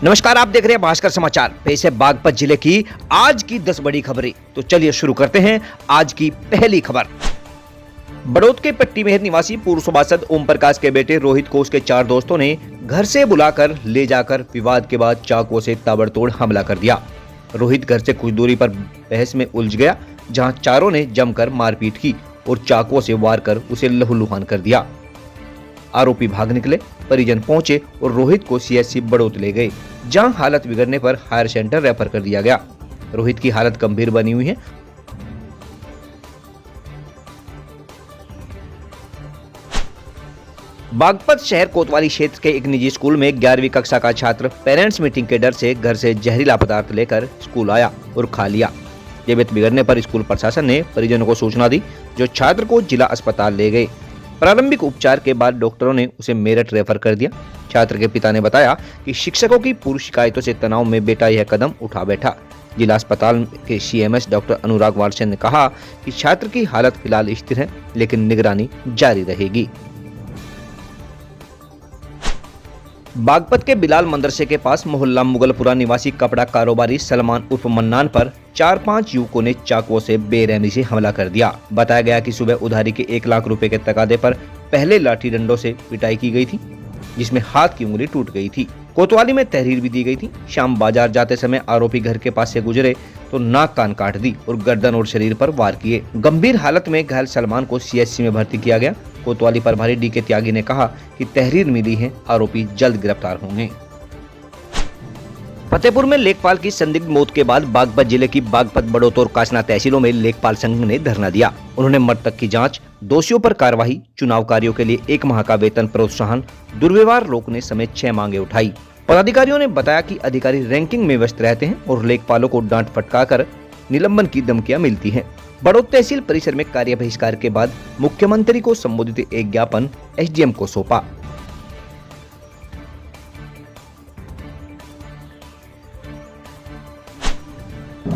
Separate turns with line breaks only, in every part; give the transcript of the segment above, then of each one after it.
नमस्कार, आप देख रहे हैं भास्कर समाचार। पेश है बागपत जिले की आज की 10 बड़ी खबरें। तो चलिए शुरू करते हैं आज की पहली खबर। बड़ौद के पट्टी मेहर निवासी पूर्व सभासद ओम प्रकाश के बेटे रोहित को उसके 4 दोस्तों ने घर से बुलाकर ले जाकर विवाद के बाद चाकुओं से ताबड़तोड़ हमला कर दिया। रोहित घर से कुछ दूरी पर बहस में उलझ गया, जहां चारों ने जमकर मारपीट की और चाकुओं से वार कर उसे लहूलुहान कर दिया। आरोपी भाग निकले, परिजन पहुंचे और रोहित को सीएचसी बड़ौद ले गए, जहां हालत बिगड़ने पर हायर सेंटर रेफर कर दिया गया। रोहित की हालत गंभीर बनी हुई है। बागपत शहर कोतवाली क्षेत्र के एक निजी स्कूल में 11वीं कक्षा का छात्र पेरेंट्स मीटिंग के डर से घर से जहरीला पदार्थ लेकर स्कूल आया और खा लिया। तबीयत बिगड़ने पर स्कूल प्रशासन ने परिजनों को सूचना दी, जो छात्र को जिला अस्पताल ले गए। प्रारंभिक उपचार के बाद डॉक्टरों ने उसे मेरठ रेफर कर दिया। छात्र के पिता ने बताया कि शिक्षकों की पूर्व शिकायतों से तनाव में बेटा यह कदम उठा बैठा। जिला अस्पताल के सीएमएस डॉक्टर अनुराग वालचंद ने कहा कि छात्र की हालत फिलहाल स्थिर है, लेकिन निगरानी जारी रहेगी। बागपत के बिलाल मदरसे के पास मोहल्ला मुगलपुरा निवासी कपड़ा कारोबारी सलमान उर्फ मन्नान पर 4-5 युवकों ने चाकुओं से बेरहमी से हमला कर दिया। बताया गया कि सुबह उधारी के 1 लाख रुपए के तकादे पर पहले लाठी डंडों से पिटाई की गई थी, जिसमें हाथ की उंगली टूट गई थी। कोतवाली में तहरीर भी दी गई थी। शाम बाजार जाते समय आरोपी घर के पास से गुजरे तो नाक कान काट दी और गर्दन और शरीर पर वार किए। गंभीर हालत में घायल सलमान को सीएचसी में भर्ती किया गया। कोतवाली प्रभारी डी के त्यागी ने कहा कि तहरीर मिली है, आरोपी जल्द गिरफ्तार होंगे। फतेहपुर में लेखपाल की संदिग्ध मौत के बाद बागपत जिले की बागपत, बड़ौत और कासना तहसीलों में लेखपाल संघ ने धरना दिया। उन्होंने मृतक की जांच, दोषियों पर कार्रवाई, चुनाव कार्यों के लिए 1 माह का वेतन प्रोत्साहन, दुर्व्यवहार रोकने समेत 6 मांगे उठाई। पदाधिकारियों ने बताया कि अधिकारी रैंकिंग में व्यस्त रहते हैं और लेखपालों को डांट फटकार निलंबन की धमकियां मिलती हैं। बड़ौद तहसील परिसर में कार्य बहिष्कार के बाद मुख्यमंत्री को संबोधित एक ज्ञापन एसडीएम को सौंपा।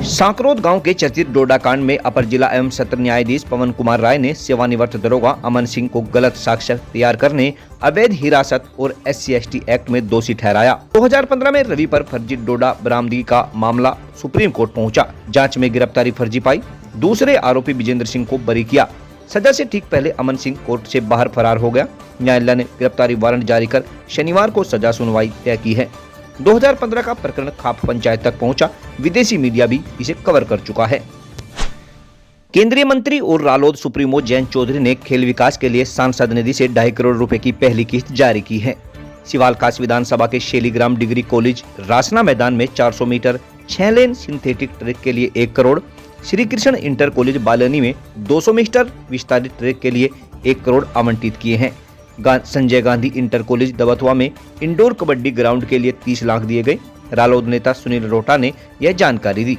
सांकरोद गांव के चर्चित डोडा कांड में अपर जिला एवं सत्र न्यायाधीश पवन कुमार राय ने सेवानिवृत्त दरोगा अमन सिंह को गलत साक्ष्य तैयार करने, अवैध हिरासत और SC/ST एक्ट में दोषी ठहराया। 2015 में रवि पर फर्जी डोडा बरामदगी का मामला सुप्रीम कोर्ट पहुंचा। जांच में गिरफ्तारी फर्जी पाई। दूसरे आरोपी विजेंद्र सिंह को बरी किया। सजा से ठीक पहले अमन सिंह कोर्ट से बाहर फरार हो गया। न्यायालय ने गिरफ्तारी वारंट जारी कर शनिवार को सजा सुनवाई तय की है। 2015 का प्रकरण खाप पंचायत तक पहुंचा। विदेशी मीडिया भी इसे कवर कर चुका है। केंद्रीय मंत्री और रालोद सुप्रीमो जयंत चौधरी ने खेल विकास के लिए सांसद निधि से 2.5 करोड़ रुपए की पहली किस्त जारी की है। सिवालखास विधानसभा के शेलीग्राम डिग्री कॉलेज रासना मैदान में 400 मीटर 6 लेन सिंथेटिक ट्रैक के लिए 1 करोड़, श्री कृष्ण इंटर कॉलेज बालनी में 200 मीटर विस्तारित ट्रैक के लिए 1 करोड़ आवंटित किए हैं। संजय गांधी इंटर कॉलेज दबथवा में इंडोर कबड्डी ग्राउंड के लिए 30 लाख दिए गए। रालोद नेता सुनील रोटा ने यह जानकारी दी।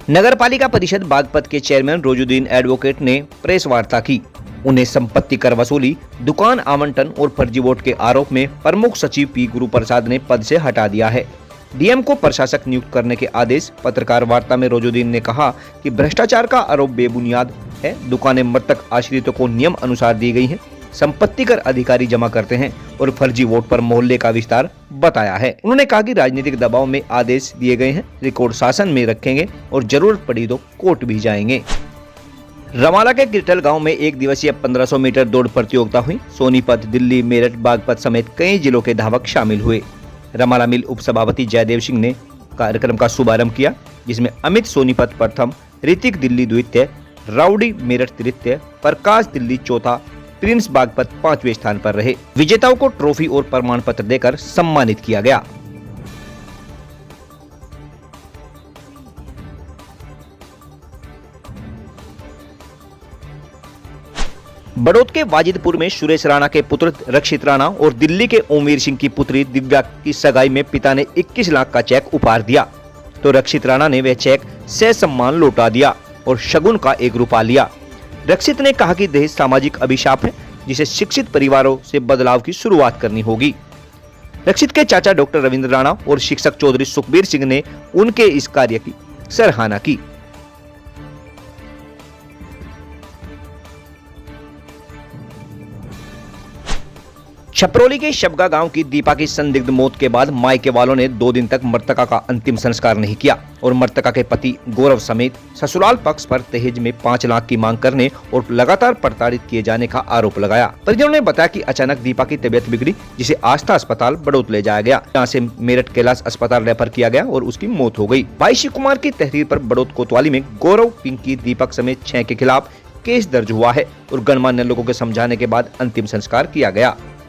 नगरपालिका परिषद बागपत के चेयरमैन रोजुद्दीन एडवोकेट ने प्रेस वार्ता की। उन्हें संपत्ति कर वसूली, दुकान आवंटन और फर्जी वोट के आरोप में प्रमुख सचिव पी गुरु प्रसाद ने पद से हटा दिया है। डीएम को प्रशासक नियुक्त करने के आदेश। पत्रकार वार्ता में रोजुद्दीन ने कहा कि भ्रष्टाचार का आरोप बेबुनियाद है। दुकानें मृतक आश्रितों को नियम अनुसार दी गई हैं। संपत्ति कर अधिकारी जमा करते हैं और फर्जी वोट पर मोहल्ले का विस्तार बताया है। उन्होंने कहा कि राजनीतिक दबाव में आदेश दिए गए हैं, रिकॉर्ड शासन में रखेंगे और जरूरत पड़ी तो कोर्ट भी जाएंगे। रमाला के किरटल गांव में 1 दिवसीय 1500 मीटर दौड़ प्रतियोगिता हुई। सोनीपत, दिल्ली, मेरठ, बागपत समेत कई जिलों के धावक शामिल हुए। रमाला मिल उपसभापति जयदेव सिंह ने कार्यक्रम का शुभारंभ किया, जिसमें अमित सोनीपत प्रथम, ऋतिक दिल्ली द्वितीय, राउडी मेरठ तृतीय, प्रकाश दिल्ली चौथा, प्रिंस बागपत 5वें स्थान पर रहे। विजेताओं को ट्रॉफी और प्रमाण पत्र देकर सम्मानित किया गया। बड़ौद के वाजिदपुर में सुरेश राणा के पुत्र रक्षित राणा और दिल्ली के ओमवीर सिंह की पुत्री दिव्या की सगाई में पिता ने 21 लाख का चेक उपहार दिया, तो रक्षित राणा ने वह चेक ससम्मान लौटा दिया और शगुन का 1 रुपया लिया। रक्षित ने कहा कि दहेज सामाजिक अभिशाप है, जिसे शिक्षित परिवारों से बदलाव की शुरुआत करनी होगी। रक्षित के चाचा डॉक्टर रविंद्र राणा और शिक्षक चौधरी सुखबीर सिंह ने उनके इस कार्य की सराहना की। छपरोली के शबगा गांव की दीपा की संदिग्ध मौत के बाद मायके वालों ने 2 दिन तक मृतका का अंतिम संस्कार नहीं किया और मृतका के पति गौरव समेत ससुराल पक्ष पर दहेज में 5 लाख की मांग करने और लगातार प्रताड़ित किए जाने का आरोप लगाया। परिजनों ने बताया कि अचानक दीपा की तबीयत बिगड़ी, जिसे आस्था अस्पताल बड़ौत ले जाया गया, जहाँ से मेरठ कैलाश अस्पताल रेफर किया गया और उसकी मौत हो गई। भाई शिव कुमार की तहरीर पर बड़ौत कोतवाली में गौरव, पिंकी, दीपक समेत 6 के खिलाफ केस दर्ज हुआ है और गणमान्य लोगों के समझाने के बाद अंतिम संस्कार किया गया।